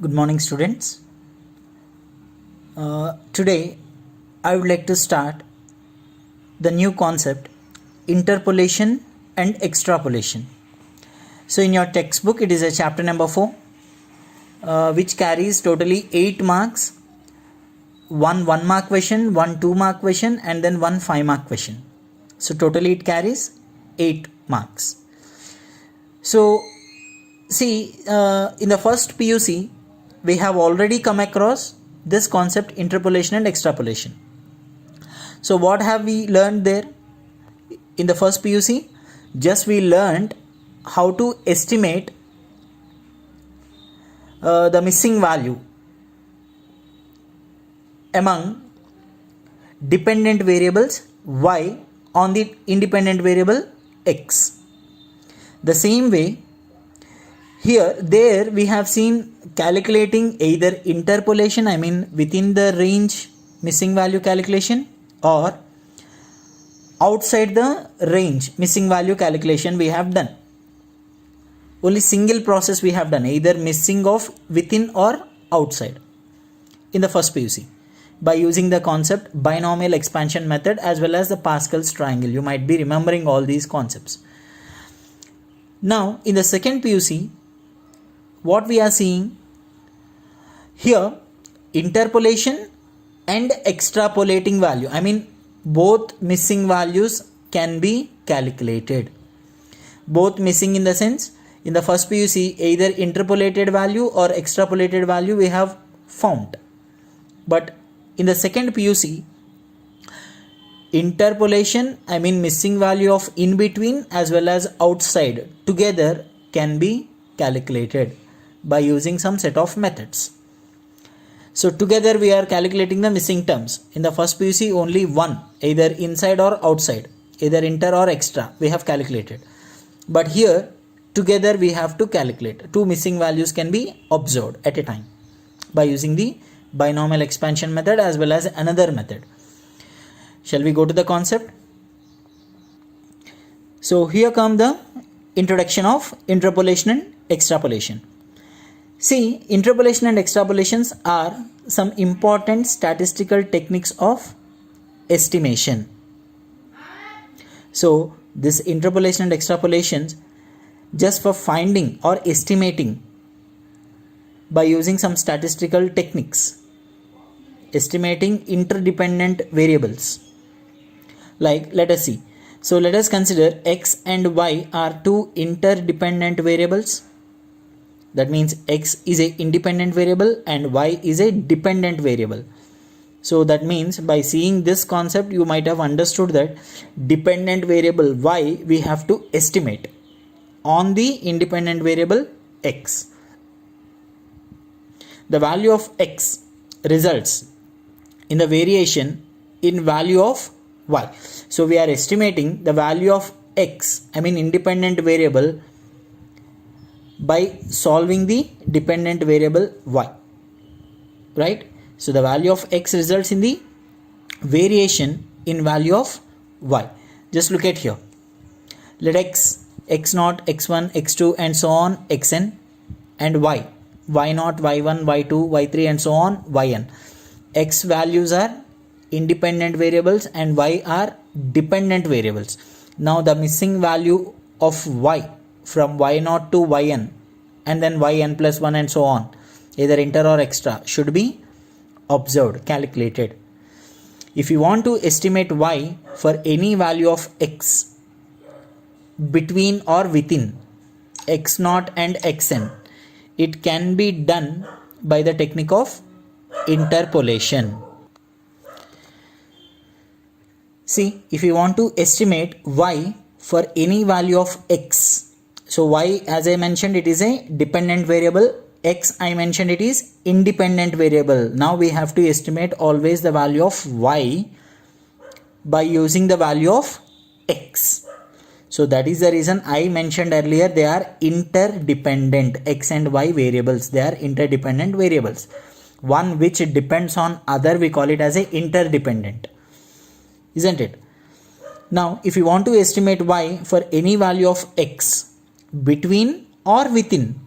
Good morning, students. Today, I would like to start the new concept interpolation and extrapolation. So, in your textbook, it is a chapter number 4, which carries totally 8 marks, one 1 mark question, one 2 mark question, and then one 5 mark question. So, totally it carries 8 marks. So, see, in the first PUC, we have already come across this concept interpolation and extrapolation. So what have we learned there in the first PUC? Just we learned how to estimate the missing value among dependent variables y on the independent variable x. The same way, there we have seen calculating either interpolation, I mean within the range missing value calculation, or outside the range missing value calculation we have done. Only single process we have done, either missing of within or outside in the first PUC by using the concept binomial expansion method as well as the Pascal's triangle. You might be remembering all these concepts. Now in the second PUC, what we are seeing here, interpolation and extrapolating value. I mean both missing values can be calculated. Both missing in the sense, in the first PUC either interpolated value or extrapolated value we have found. But in the second PUC, interpolation, I mean missing value of in between as well as outside together can be calculated by using some set of methods. So together we are calculating the missing terms. In the first PUC only one, either inside or outside, either inter or extra we have calculated. But here together we have to calculate. Two missing values can be observed at a time by using the binomial expansion method as well as another method. Shall we go to the concept? So here come the introduction of interpolation and extrapolation. See, interpolation and extrapolations are some important statistical techniques of estimation. So this interpolation and extrapolations just for finding or estimating by using some statistical techniques, estimating interdependent variables. Like let us see. So let us consider x and y are two interdependent variables. That means x is a independent variable and y is a dependent variable. So that means by seeing this concept you might have understood that dependent variable y we have to estimate on the independent variable x. The value of x results in the variation in value of y. So we are estimating the value of x, I mean independent variable, by solving the dependent variable y, right? So the value of x results in the variation in value of y. Just look at here. Let x, x0, x1, x2 and so on, xn, and y, y0, y1, y2, y3 and so on, yn. X values are independent variables and y are dependent variables. Now the missing value of y from y0 to yn and then yn plus 1 and so on, either inter or extra, should be observed, calculated. If you want to estimate y for any value of x between or within x0 and xn, it can be done by the technique of interpolation. See, if you want to estimate y for any value of x, so y, as I mentioned, it is a dependent variable, x I mentioned it is independent variable. Now we have to estimate always the value of y by using the value of x. So that is the reason I mentioned earlier they are interdependent. X and y variables, they are interdependent variables. One which depends on other, we call it as a interdependent, isn't it? Now if you want to estimate y for any value of x between or within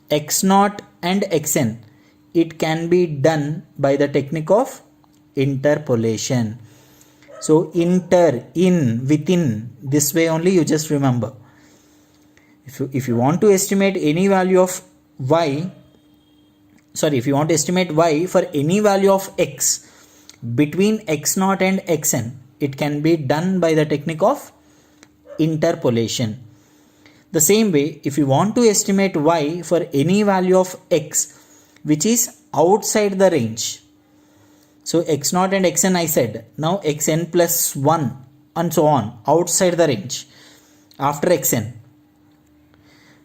x0 and xn, it can be done by the technique of interpolation. So inter, in, within, this way only you just remember. If you want to estimate any value of y, if you want to estimate y for any value of x between x0 and xn, it can be done by the technique of interpolation. The same way, if you want to estimate y for any value of x which is outside the range, so x0 and xn I said, now xn plus 1 and so on, outside the range after xn,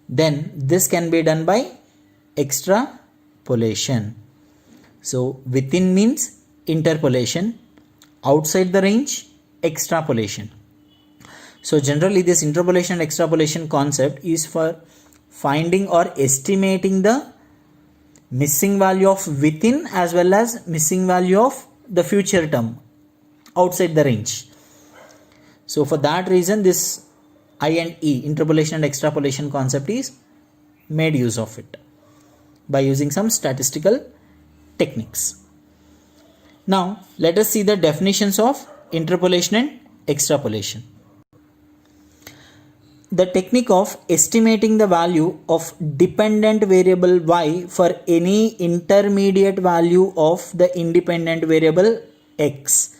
then this can be done by extrapolation. So within means interpolation, outside the range extrapolation. So generally this interpolation and extrapolation concept is for finding or estimating the missing value of within as well as missing value of the future term outside the range. So for that reason this I and E, interpolation and extrapolation concept, is made use of it by using some statistical techniques. Now let us see the definitions of interpolation and extrapolation. The technique of estimating the value of dependent variable y for any intermediate value of the independent variable x.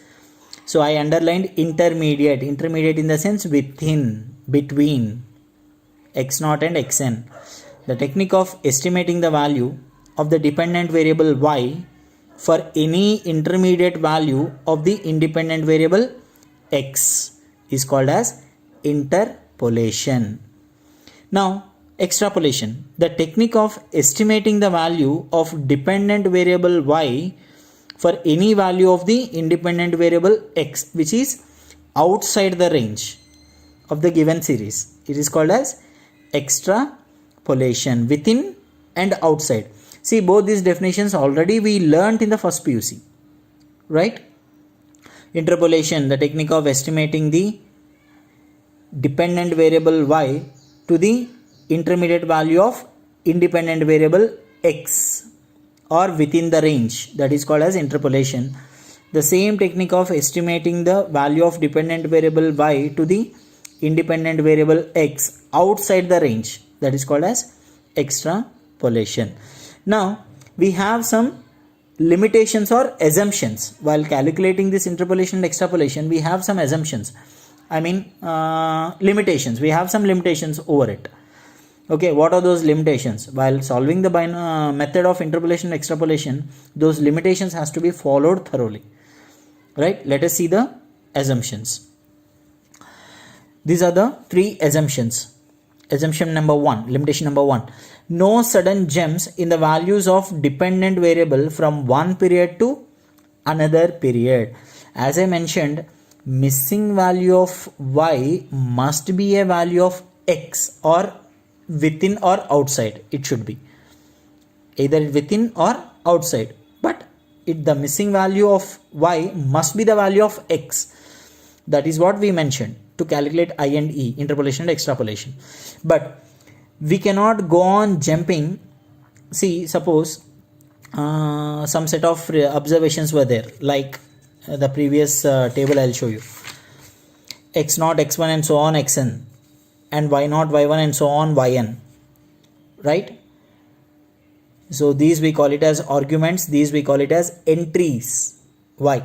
So I underlined intermediate in the sense within, between x0 and xn. The technique of estimating the value of the dependent variable y for any intermediate value of the independent variable x is called as interpolation. Now extrapolation, the technique of estimating the value of dependent variable y for any value of the independent variable x which is outside the range of the given series. It is called as extrapolation, within and outside. See, both these definitions already we learnt in the first PUC, right? Interpolation, the technique of estimating the dependent variable y to the intermediate value of independent variable x or within the range, that is called as interpolation. The same technique of estimating the value of dependent variable y to the independent variable x outside the range, that is called as extrapolation. Now we have some limitations or assumptions while calculating this interpolation and extrapolation. We have some assumptions, limitations. We have some limitations over it. Okay, what are those limitations? While solving the method of interpolation and extrapolation, those limitations has to be followed thoroughly, right? Let us see the assumptions. These are the three assumptions. Assumption number 1, limitation number 1, no sudden jumps in the values of dependent variable from one period to another period. As I mentioned, missing value of y must be a value of x, or within or outside. It should be either within or outside, but the missing value of y must be the value of x. That is what we mentioned to calculate I and E, interpolation and extrapolation. But we cannot go on jumping. See, suppose some set of observations were there, like the previous table I'll show you. x0, x1 and so on xn, and y0, y1 and so on yn, right? So these we call it as arguments, these we call it as entries y.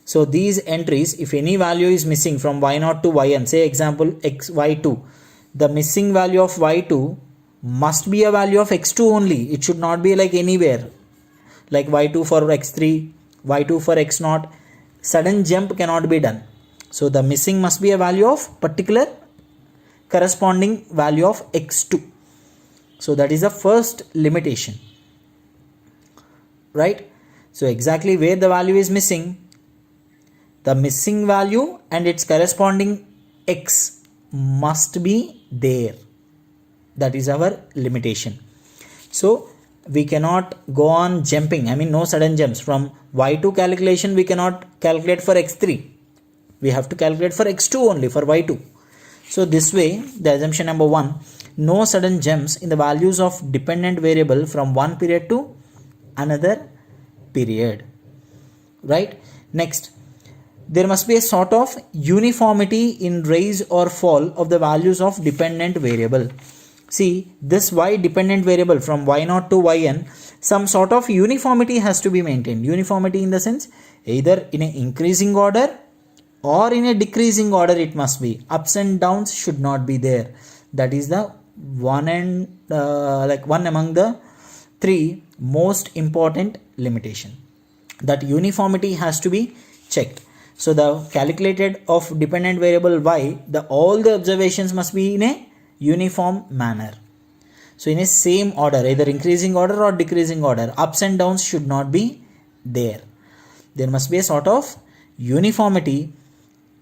So these entries, if any value is missing from y0 to yn, say example y2, the missing value of y2 must be a value of x2 only. It should not be like anywhere, like y2 for x3, y2 for x0. Sudden jump cannot be done. So the missing must be a value of particular corresponding value of x2. So that is the first limitation, right? So exactly where the value is missing, the missing value and its corresponding x must be there. That is our limitation. So we cannot go on jumping, no sudden jumps. From y2 calculation we cannot calculate for x3. We have to calculate for x2 only, for y2. So this way, the assumption number 1, no sudden jumps in the values of dependent variable from one period to another period, right? Next, there must be a sort of uniformity in rise or fall of the values of dependent variable. See, this y dependent variable from y0 to yn, some sort of uniformity has to be maintained. Uniformity in the sense, either in an increasing order or in a decreasing order it must be. Ups and downs should not be there. That is the one among the three most important limitation. That uniformity has to be checked. So the calculated of dependent variable y, all the observations must be in a uniform manner. So in a same order, either increasing order or decreasing order. Ups and downs should not be there. There must be a sort of uniformity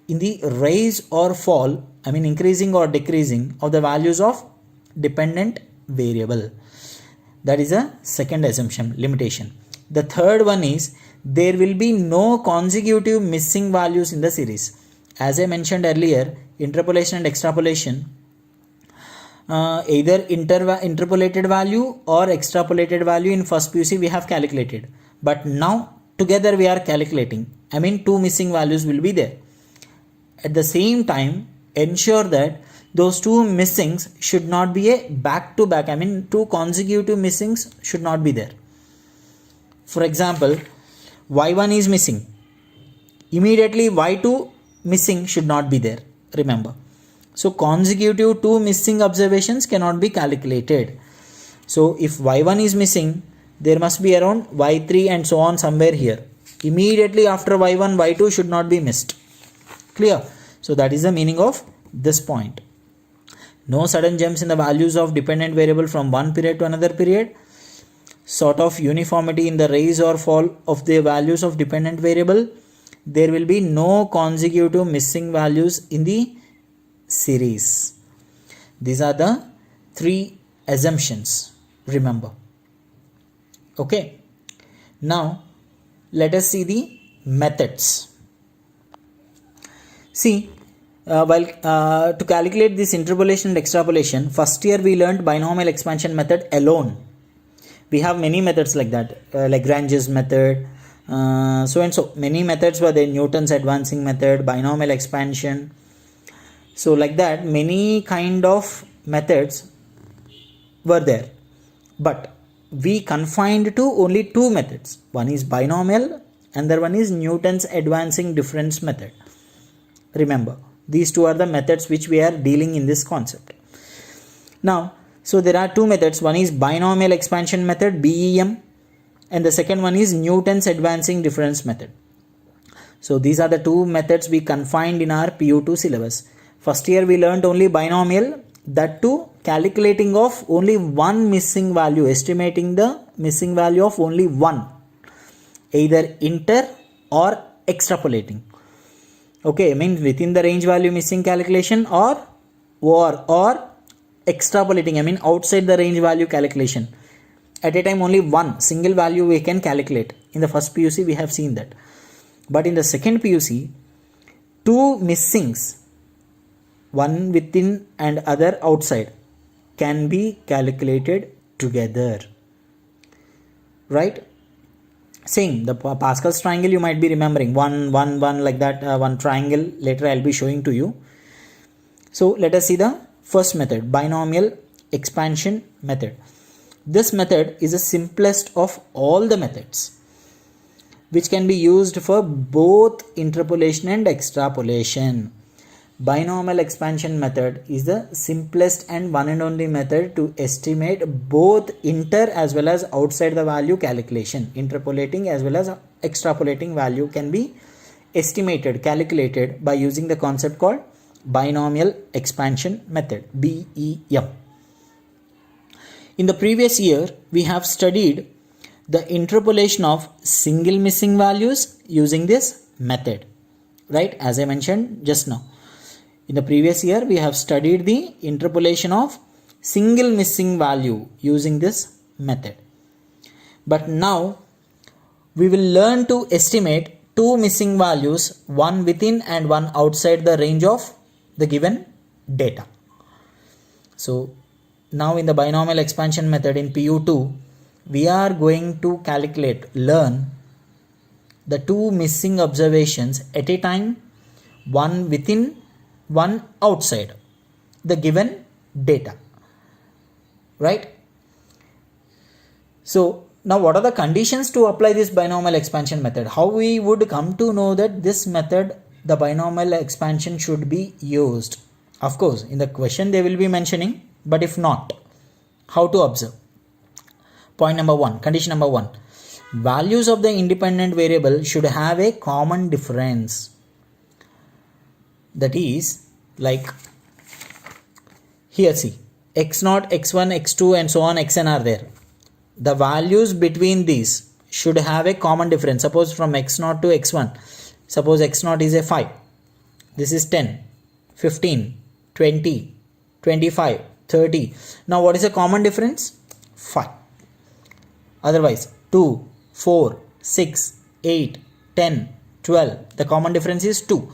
in the rise or fall, increasing or decreasing of the values of dependent variable. That is a second assumption, limitation. The third one is there will be no consecutive missing values in the series. As I mentioned earlier, interpolation and extrapolation, either interpolated value or extrapolated value in first PUC we have calculated. But now together we are calculating. Two missing values will be there. At the same time, ensure that those two missings should not be a back-to-back. Two consecutive missings should not be there. For example, y1 is missing. Immediately y2 missing should not be there. Remember. So consecutive two missing observations cannot be calculated. So if y1 is missing, there must be around y3 and so on somewhere here. Immediately after y1, y2 should not be missed. Clear? So that is the meaning of this point. No sudden jumps in the values of dependent variable from one period to another period. Sort of uniformity in the rise or fall of the values of dependent variable. There will be no consecutive missing values in the series. These are the three assumptions. Remember. Okay. Now let us see the methods. See, to calculate this interpolation and extrapolation, first year we learned binomial expansion method alone. We have many methods like that, Lagrange's method, so and so. Many methods were there, Newton's advancing method, binomial expansion. So like that, many kind of methods were there. But we confined to only two methods. One is binomial and the other one is Newton's advancing difference method. Remember, these two are the methods which we are dealing in this concept. Now, so there are two methods. One is binomial expansion method, BEM, and the second one is Newton's advancing difference method. So these are the two methods we confined in our PU2 syllabus. First year we learned only binomial, that too calculating of only one missing value, estimating the missing value of only one, either inter or extrapolating. Okay, within the range value missing calculation or extrapolating, outside the range value calculation. At a time only one single value we can calculate. In the first PUC we have seen that. But in the second PUC, two missings, one within and other outside, can be calculated together. Right? Same, the Pascal's triangle you might be remembering. One like that, one triangle. Later I'll be showing to you. So let us see the first method, binomial expansion method. This method is the simplest of all the methods, which can be used for both interpolation and extrapolation. Binomial expansion method is the simplest and one and only method to estimate both inter as well as outside the value calculation. Interpolating as well as extrapolating value can be estimated, calculated by using the concept called binomial expansion method, BEM. In the previous year, we have studied the interpolation of single missing values using this method, right? As I mentioned just now. In the previous year, we have studied the interpolation of single missing value using this method. But now, we will learn to estimate two missing values, one within and one outside the range of the given data. So, now in the binomial expansion method in PU2, we are going to learn the two missing observations at a time, one within, one outside the given data, right? So now what are the conditions to apply this binomial expansion method? How we would come to know that this method, the binomial expansion, should be used? Of course, in the question they will be mentioning, but if not, how to observe? Point number one, condition number one, values of the independent variable should have a common difference. That is, like here see, x0, x1, x2 and so on, xn are there. The values between these should have a common difference. Suppose from x0 to x1, suppose x0 is a 5, this is 10, 15, 20, 25, 30. Now what is a common difference? 5. Otherwise 2, 4, 6, 8, 10, 12. The common difference is 2.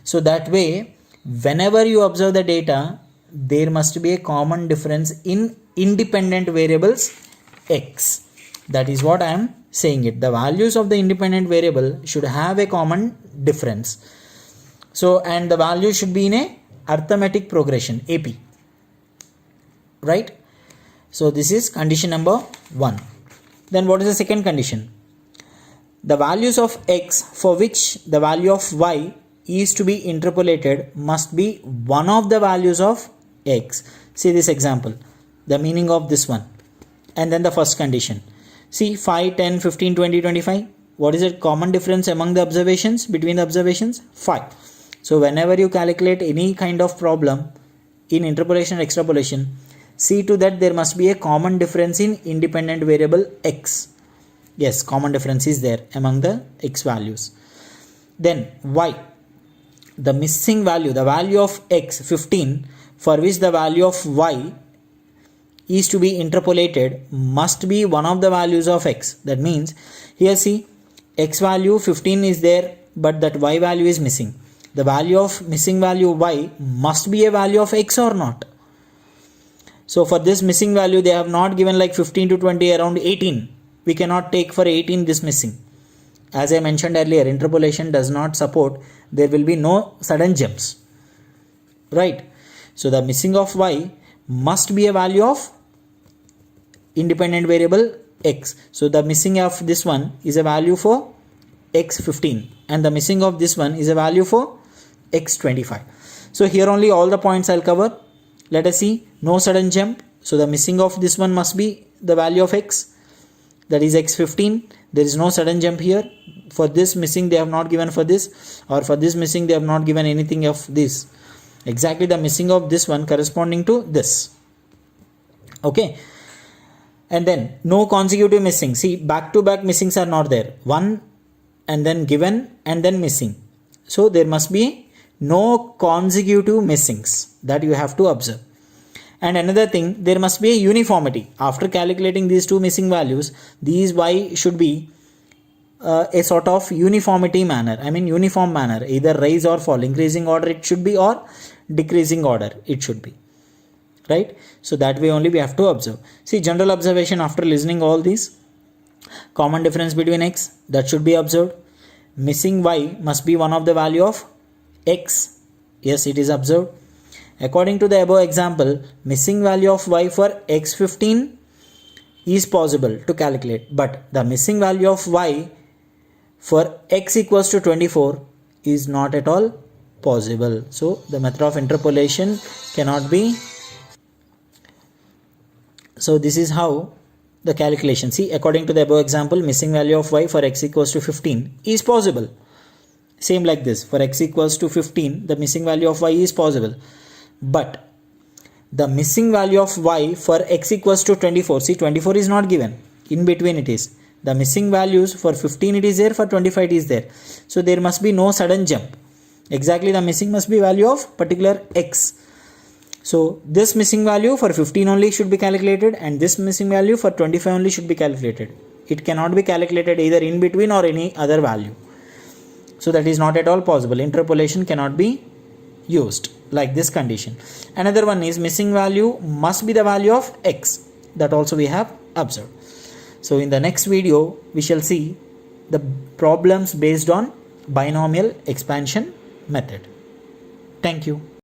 So that way, whenever you observe the data, there must be a common difference in independent variables x. That is what I am saying it. The values of the independent variable should have a common difference. So, and the value should be in a arithmetic progression, AP. Right? So this is condition number 1. Then what is the second condition? The values of x for which the value of y is to be interpolated must be one of the values of x. See this example, the meaning of this one. And then the first condition. See 5, 10, 15, 20, 25. What is the common difference among the observations, between the observations? 5. So whenever you calculate any kind of problem in interpolation or extrapolation, see to that there must be a common difference in independent variable x. Yes, common difference is there among the x values. Then y, the missing value, the value of x 15 for which the value of y is to be interpolated must be one of the values of x. That means here see, x value 15 is there, but that y value is missing. The value of missing value y must be a value of x or not. So for this missing value, they have not given like 15 to 20, around 18. We cannot take for 18 this missing. As I mentioned earlier, interpolation does not support, there will be no sudden jumps. Right? So the missing of y must be a value of independent variable x. So the missing of this one is a value for x15 and the missing of this one is a value for x25. So here only all the points I'll cover. Let us see, no sudden jump. So the missing of this one must be the value of x, that is x15. There is no sudden jump here. For this missing they have not given for this, or for this missing they have not given anything of this. Exactly the missing of this one corresponding to this. Okay. And then no consecutive missing. See, back to back missings are not there. One and then given and then missing. So there must be no consecutive missings that you have to observe. And another thing, there must be a uniformity. After calculating these two missing values, these y should be a sort of uniformity manner. I mean uniform manner, either rise or fall, increasing order it should be, or decreasing order it should be. Right? So that way only we have to observe. See, general observation after listening all these. Common difference between x, that should be observed. Missing y must be one of the value of x. Yes, it is observed. According to the above example, missing value of y for x15 is possible to calculate, but the missing value of y for x equals to 24 is not at all possible. So the method of interpolation cannot be. So this is how the calculation. See, according to the above example, missing value of y for x equals to 15 is possible. Same like this, for x equals to 15, the missing value of y is possible. But the missing value of y for x equals to 24, see 24 is not given, in between it is. The missing values for 15 it is there, for 25 it is there. So there must be no sudden jump. Exactly the missing must be value of particular x. So this missing value for 15 only should be calculated and this missing value for 25 only should be calculated. It cannot be calculated either in between or any other value. So that is not at all possible. Interpolation cannot be used like this condition. Another one is missing value must be the value of x. That also we have observed. So in the next video, we shall see the problems based on binomial expansion method. Thank you.